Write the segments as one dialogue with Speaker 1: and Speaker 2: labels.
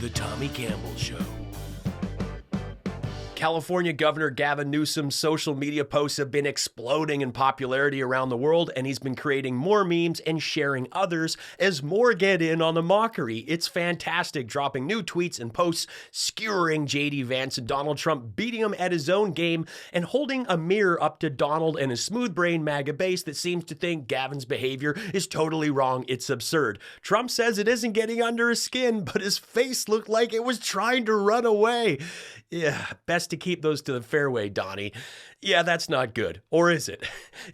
Speaker 1: The Tommy Campbell Show. California Governor Gavin Newsom's social media posts have been exploding in popularity around the world, and he's been creating more memes and sharing others as more get in on the mockery. It's fantastic, dropping new tweets and posts, skewering JD Vance and Donald Trump, beating him at his own game, and holding a mirror up to Donald and his smooth-brained MAGA base that seems to think Gavin's behavior is totally wrong. It's absurd. Trump says it isn't getting under his skin, but his face looked like it was trying to run away. Yeah, best to keep those to the fairway, Donnie. Yeah, that's not good. Or is it?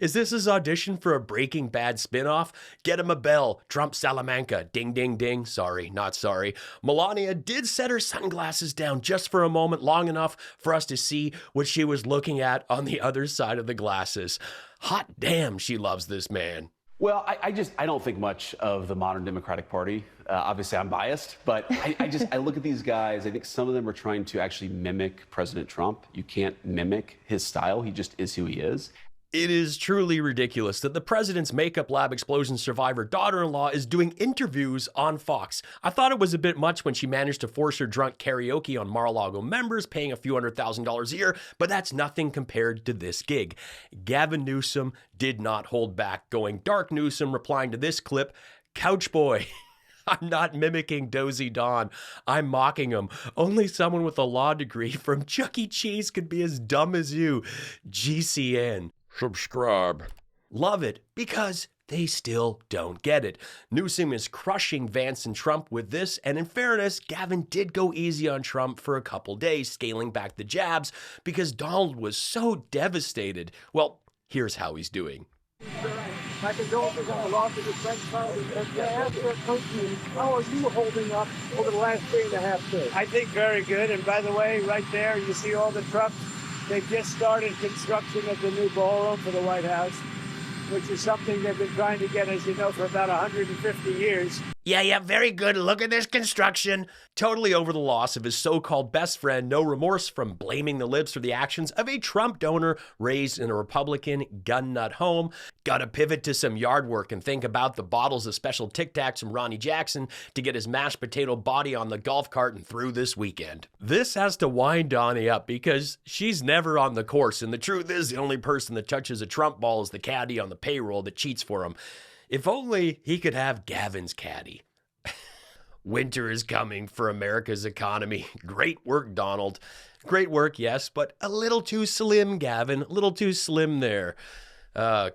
Speaker 1: Is this his audition for a Breaking Bad spinoff? Get him a bell. Trump Salamanca. Ding, ding, ding. Sorry, not sorry. Melania did set her sunglasses down just for a moment, long enough for us to see what she was looking at on the other side of the glasses. Hot damn, she loves this man.
Speaker 2: Well, I don't think much of the modern Democratic Party. Obviously, I'm biased, but I look at these guys. I think some of them are trying to actually mimic President Trump. You can't mimic his style. He just is who he is.
Speaker 1: It is truly ridiculous that the president's makeup lab explosion survivor daughter-in-law is doing interviews on Fox. I thought it was a bit much when she managed to force her drunk karaoke on Mar-a-Lago members, paying a few $100,000 a year, but that's nothing compared to this gig. Gavin Newsom did not hold back, going dark Newsom, replying to this clip, "Couch boy." I'm not mimicking Dozy Don. I'm mocking him. Only someone with a law degree from Chuck E. Cheese could be as dumb as you. GCN. Subscribe. Love it, because they still don't get it. Newsom is crushing Vance and Trump with this, and in fairness, Gavin did go easy on Trump for a couple days, scaling back the jabs, because Donald was so devastated. Well, here's how he's doing.
Speaker 3: My condolences on the loss of your friend Charlie. And to ask your coach, how are you holding up over the last 3.5 years?
Speaker 4: I think very good. And by the way, right there, you see all the trucks. They've just started construction of the new ballroom for the White House, which is something they've been trying to get, as you know, for about 150 years.
Speaker 1: Yeah, very good. Look at this construction. Totally over the loss of his so-called best friend, no remorse from blaming the libs for the actions of a Trump donor raised in a Republican gun nut home. Gotta pivot to some yard work and think about the bottles of special Tic Tacs from Ronnie Jackson to get his mashed potato body on the golf cart and through this weekend. This has to wind Donnie up because she's never on the course, and the truth is the only person that touches a Trump ball is the caddy on the payroll that cheats for him. If only he could have Gavin's caddy. Winter is coming for America's economy. Great work, Donald. Great work, yes, but a little too slim, Gavin. A little too slim there.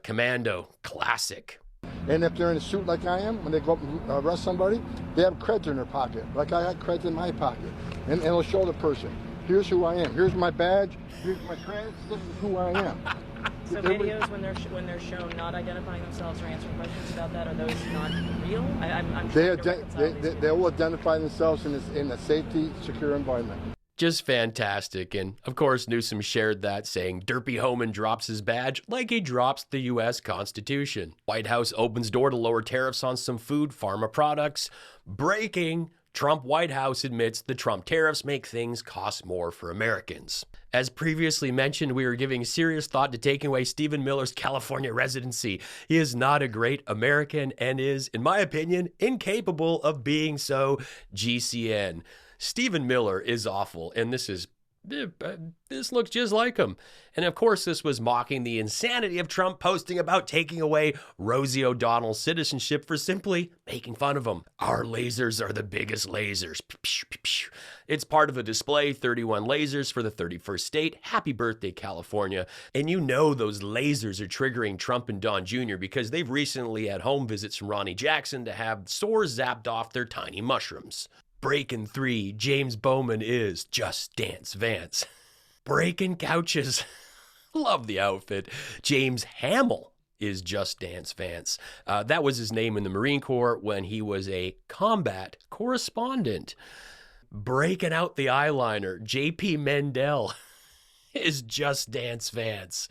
Speaker 1: Commando, classic.
Speaker 5: And if they're in a suit like I am, when they go up and arrest somebody, they have creds in their pocket, like I got creds in my pocket. And it'll show the person, here's who I am. Here's my badge. Here's my creds. This is who I am.
Speaker 6: So videos when they're shown not identifying themselves or answering questions about that, are those not real? I'm trying to reconcile these two.
Speaker 5: They will identify themselves in a safety, secure environment.
Speaker 1: Just fantastic. And of course, Newsom shared that, saying Derpy Homan drops his badge like he drops the U.S. Constitution. White House opens door to lower tariffs on some food, pharma products. Breaking. Trump White House admits the Trump tariffs make things cost more for Americans. As previously mentioned, we are giving serious thought to taking away Stephen Miller's California residency. He is not a great American and is, in my opinion, incapable of being so. GCN. Stephen Miller is awful, and this looks just like him. And of course, this was mocking the insanity of Trump posting about taking away Rosie O'Donnell's citizenship for simply making fun of him. Our lasers are the biggest lasers. It's part of a display, 31 lasers for the 31st state. Happy birthday, California. And you know those lasers are triggering Trump and Don Jr. because they've recently had home visits from Ronnie Jackson to have sores zapped off their tiny mushrooms. Breaking 3, James Bowman is Just Dance Vance. Breaking couches. Love the outfit. James Hamill is Just Dance Vance. That was his name in the Marine Corps when he was a combat correspondent. Breaking out the eyeliner, J.P. Mendel is Just Dance Vance.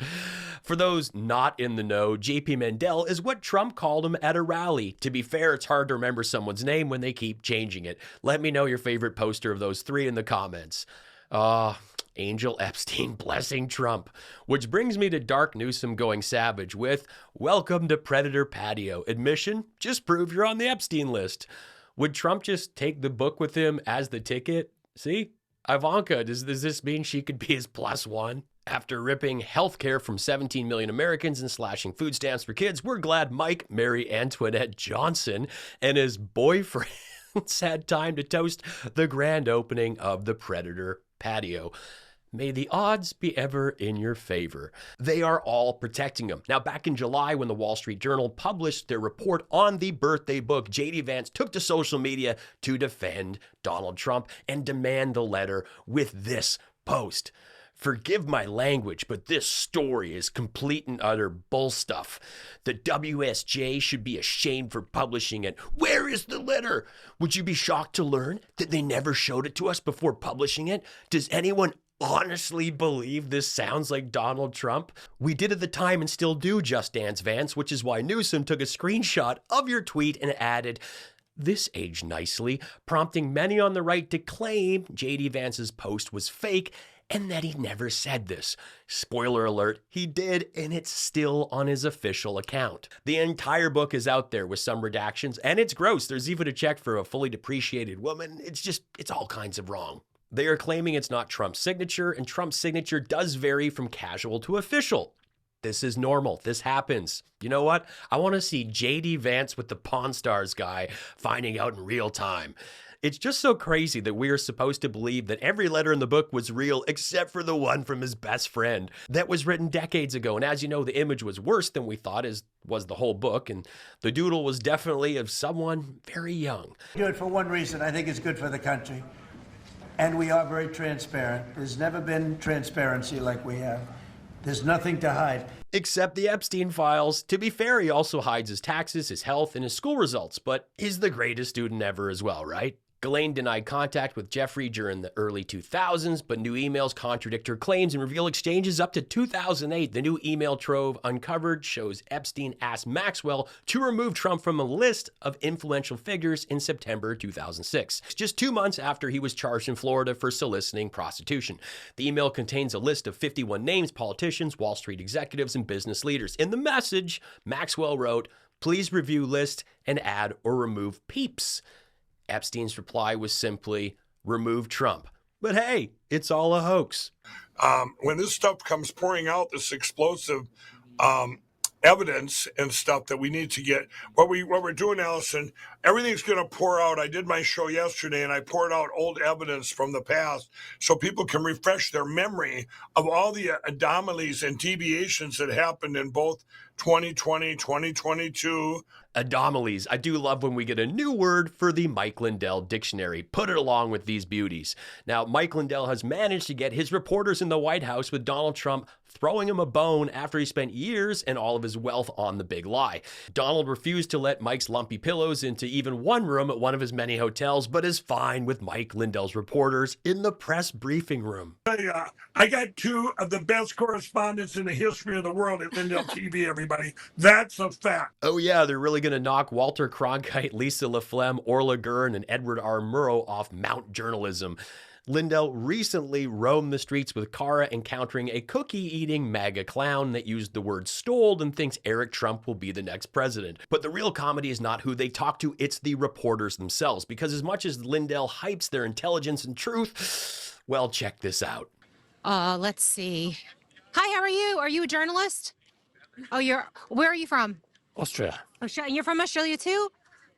Speaker 1: For those not in the know, J.P. Mendel is what Trump called him at a rally. To be fair, it's hard to remember someone's name when they keep changing it. Let me know your favorite poster of those three in the comments. Angel Epstein blessing Trump. Which brings me to Dark Newsom going savage with, "Welcome to Predator Patio. Admission? Just prove you're on the Epstein list." Would Trump just take the book with him as the ticket? See? Ivanka, does this mean she could be his +1? After ripping healthcare from 17 million Americans and slashing food stamps for kids, we're glad Mike, Mary Antoinette Johnson, and his boyfriend had time to toast the grand opening of the Predator Patio. May the odds be ever in your favor. They are all protecting him. Now, back in July, when the Wall Street Journal published their report on the birthday book, JD Vance took to social media to defend Donald Trump and demand the letter with this post. Forgive my language, but this story is complete and utter bull stuff. The WSJ should be ashamed for publishing it. Where is the letter? Would you be shocked to learn that they never showed it to us before publishing it? Does anyone honestly believe this sounds like Donald Trump? We did at the time and still do Just Dance Vance, which is why Newsom took a screenshot of your tweet and added, "This aged nicely," prompting many on the right to claim JD Vance's post was fake and that he never said this. Spoiler alert, he did, and it's still on his official account. The entire book is out there with some redactions, and it's gross. There's even a check for a fully depreciated woman. It's all kinds of wrong. They are claiming it's not Trump's signature, and Trump's signature does vary from casual to official. This is normal. This happens. You know what? I want to see JD Vance with the Pawn Stars guy finding out in real time. It's just so crazy that we are supposed to believe that every letter in the book was real except for the one from his best friend that was written decades ago. And as you know, the image was worse than we thought, as was the whole book. And the doodle was definitely of someone very young.
Speaker 7: Do it for one reason. I think it's good for the country. And we are very transparent. There's never been transparency like we have. There's nothing to hide.
Speaker 1: Except the Epstein files. To be fair, he also hides his taxes, his health, and his school results, but he's the greatest student ever as well, right? Ghislaine denied contact with Jeffrey during the early 2000s, but new emails contradict her claims and reveal exchanges up to 2008. The new email trove uncovered shows Epstein asked Maxwell to remove Trump from a list of influential figures in September 2006, just 2 months after he was charged in Florida for soliciting prostitution. The email contains a list of 51 names, politicians, Wall Street executives, and business leaders. In the message, Maxwell wrote, "Please review list and add or remove peeps." Epstein's reply was simply, "Remove Trump." But hey, it's all a hoax.
Speaker 8: When this stuff comes pouring out, this explosive evidence and stuff that we need to get, what we're doing, Allison, everything's going to pour out. I did my show yesterday and I poured out old evidence from the past so people can refresh their memory of all the anomalies and deviations that happened in both 2020, 2022.
Speaker 1: Anomalies. I do love when we get a new word for the Mike Lindell dictionary. Put it along with these beauties. Now, Mike Lindell has managed to get his reporters in the White House with Donald Trump throwing him a bone after he spent years and all of his wealth on the big lie. Donald refused to let Mike's lumpy pillows into even one room at one of his many hotels, but is fine with Mike Lindell's reporters in the press briefing room.
Speaker 8: I got two of the best correspondents in the history of the world at Lindell TV, everybody. That's a fact.
Speaker 1: Oh yeah, they're really going to knock Walter Cronkite, Lisa LaFlemme, Orla Gurn, and Edward R. Murrow off Mount Journalism. Lindell recently roamed the streets with Cara, encountering a cookie-eating MAGA clown that used the word stole and thinks Eric Trump will be the next president. But the real comedy is not who they talk to, it's the reporters themselves. Because as much as Lindell hypes their intelligence and truth, well, check this out.
Speaker 9: Let's see. Hi, how are you? Are you a journalist? Oh, where are you from?
Speaker 10: Austria.
Speaker 9: Australia. And you're from Australia too?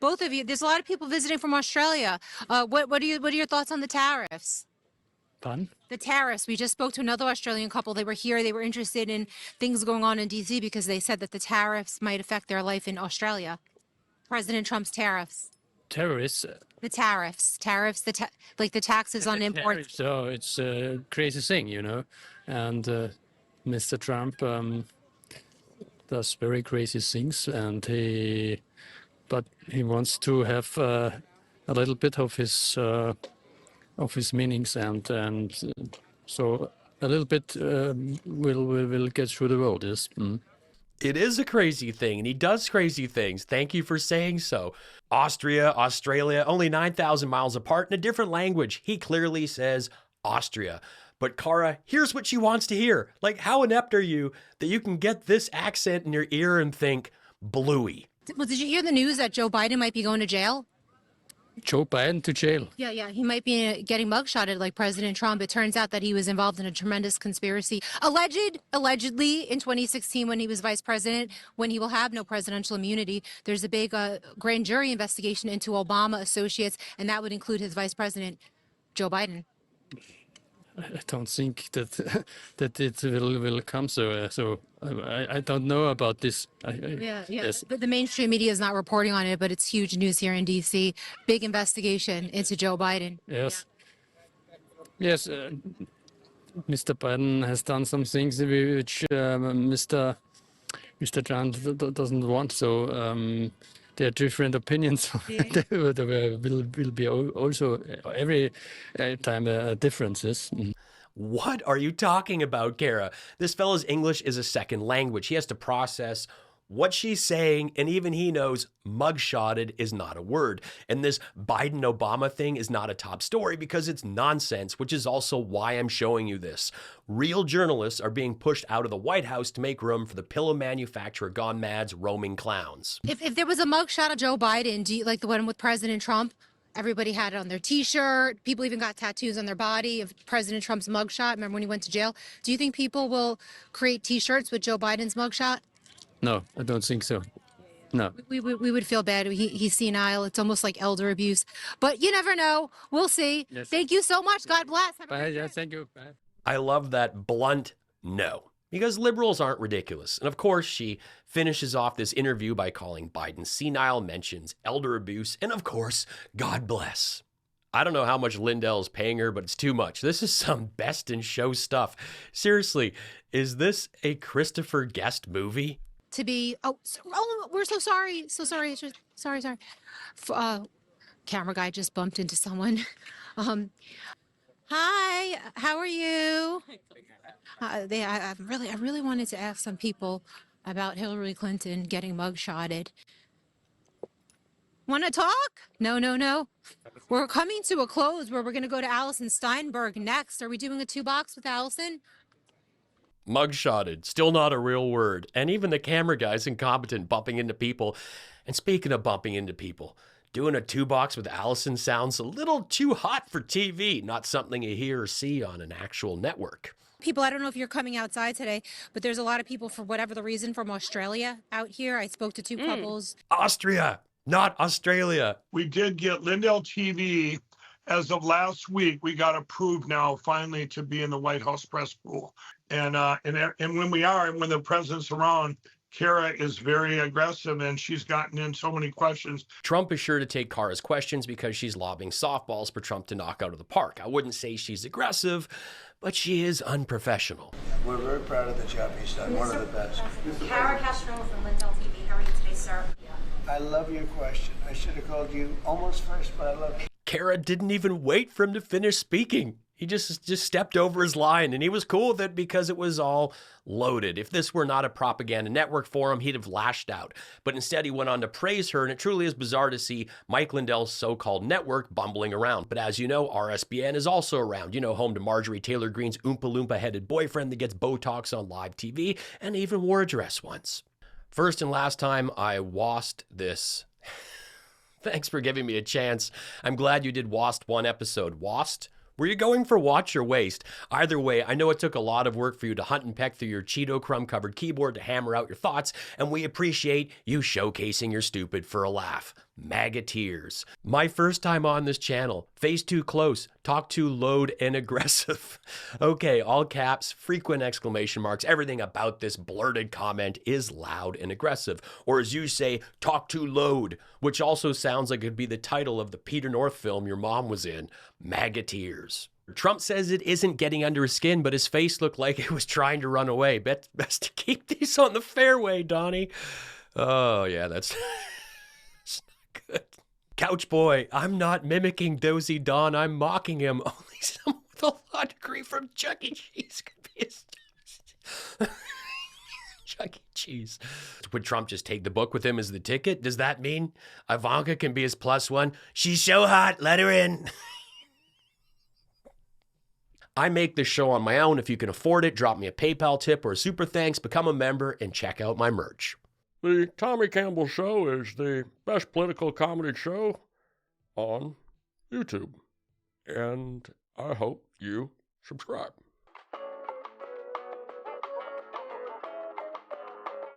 Speaker 9: Both of you. There's a lot of people visiting from Australia. What are your thoughts on the tariffs?
Speaker 10: Fun.
Speaker 9: The tariffs. We just spoke to another Australian couple. They were here. They were interested in things going on in D.C. because they said that the tariffs might affect their life in Australia. President Trump's tariffs.
Speaker 10: Terrorists.
Speaker 9: The tariffs. Like the taxes on imports.
Speaker 10: So it's a crazy thing, you know. And Mr. Trump does very crazy things, and he wants to have a little bit of his meanings, and so a little bit will get through the road. Yes. Mm.
Speaker 1: It is a crazy thing, and he does crazy things. Thank you for saying so. Austria, Australia, only 9,000 miles apart in a different language. He clearly says Austria. But Cara, here's what she wants to hear. Like, how inept are you that you can get this accent in your ear and think Bluey?
Speaker 9: Well, did you hear the news that Joe Biden might be going to jail?
Speaker 10: Joe Biden to jail.
Speaker 9: Yeah, he might be getting mugshotted like President Trump. It turns out that he was involved in a tremendous conspiracy, allegedly in 2016 when he was vice president, when he will have no presidential immunity. There's a big grand jury investigation into Obama associates, and that would include his vice president, Joe Biden.
Speaker 10: I don't think that that it will come. So I don't know about this.
Speaker 9: Yeah.
Speaker 10: Yes.
Speaker 9: But the mainstream media is not reporting on it, but it's huge news here in D.C. Big investigation into Joe Biden.
Speaker 10: Yes. Yeah. Yes. Mr. Biden has done some things which Mr. Trump doesn't want. So there are different opinions.
Speaker 9: Yeah.
Speaker 10: There will be also every time differences.
Speaker 1: What are you talking about, Kara? This fella's English is a second language. He has to process what she's saying, and even he knows mugshotted is not a word. And this Biden-Obama thing is not a top story because it's nonsense, which is also why I'm showing you this. Real journalists are being pushed out of the White House to make room for the pillow manufacturer gone mad's roaming clowns.
Speaker 9: If there was a mugshot of Joe Biden, do you like the one with President Trump? Everybody had it on their T-shirt. People even got tattoos on their body of President Trump's mugshot. Remember when he went to jail? Do you think people will create T-shirts with Joe Biden's mugshot?
Speaker 10: No, I don't think so. No.
Speaker 9: We would feel bad. He's senile. It's almost like elder abuse. But you never know. We'll see.
Speaker 10: Yes.
Speaker 9: Thank you so much. God bless.
Speaker 10: Bye. Yeah, thank you. Bye.
Speaker 1: I love that blunt no, because liberals aren't ridiculous. And of course, she finishes off this interview by calling Biden senile, mentions elder abuse, and of course, God bless. I don't know how much Lindell is paying her, but it's too much. This is some best in show stuff. Seriously, is this a Christopher Guest movie?
Speaker 9: To be, we're so sorry. Sorry. Camera guy just bumped into someone. Hi, how are you? I really wanted to ask some people about Hillary Clinton getting mugshotted. Want to talk? No. We're coming to a close where we're going to go to Allison Steinberg next. Are we doing a 2-box with Allison?
Speaker 1: Mugshotted, still not a real word. And even the camera guy's incompetent, bumping into people. And speaking of bumping into people, doing a 2-box with Allison sounds a little too hot for TV, not something you hear or see on an actual network.
Speaker 9: People, I don't know if you're coming outside today, but there's a lot of people, for whatever the reason, from Australia out here. I spoke to 2 couples.
Speaker 1: Austria, not Australia.
Speaker 8: We did get Lindell TV. As of last week, we got approved now finally to be in the White House press pool. And when the president's around, Kara is very aggressive and she's gotten in so many questions.
Speaker 1: Trump is sure to take Kara's questions because she's lobbing softballs for Trump to knock out of the park. I wouldn't say she's aggressive, but she is unprofessional.
Speaker 7: We're very proud of the job he's done, one of the best.
Speaker 11: Kara Castro from Lindell TV. How are you today, sir?
Speaker 7: I love your question. I should have called you almost first, but I love you.
Speaker 1: Kara didn't even wait for him to finish speaking. He just stepped over his line, and he was cool with it because it was all loaded. If this were not a propaganda network for him, he'd have lashed out. But instead, he went on to praise her, and it truly is bizarre to see Mike Lindell's so-called network bumbling around. But as you know, RSBN is also around. You know, home to Marjorie Taylor Greene's Oompa Loompa-headed boyfriend that gets Botox on live TV and even wore a dress once. First and last time I washed this. Thanks for giving me a chance. I'm glad you did WAST one episode. WAST? Were you going for watch or waste? Either way, I know it took a lot of work for you to hunt and peck through your Cheeto crumb-covered keyboard to hammer out your thoughts, and we appreciate you showcasing your stupid for a laugh. MAGA tears. My first time on this channel. Face too close. Talk too loud and aggressive. Okay, all caps, frequent exclamation marks. Everything about this blurted comment is loud and aggressive. Or as you say, talk too loud, which also sounds like it'd be the title of the Peter North film your mom was in. MAGA tears. Trump says it isn't getting under his skin, but his face looked like it was trying to run away. Best to keep these on the fairway, Donnie. Oh, yeah, that's... Good. Couch boy, I'm not mimicking Dozy Don, I'm mocking him. Only someone with a law degree from Chuck E. Cheese could be a Chuck E. Cheese. Would Trump just take the book with him as the ticket? Does that mean Ivanka can be his +1? She's so hot, let her in. I make this show on my own. If you can afford it, drop me a PayPal tip or a super thanks, become a member, and check out my merch.
Speaker 12: The Tommy Campbell Show is the best political comedy show
Speaker 1: on YouTube. And I hope you subscribe.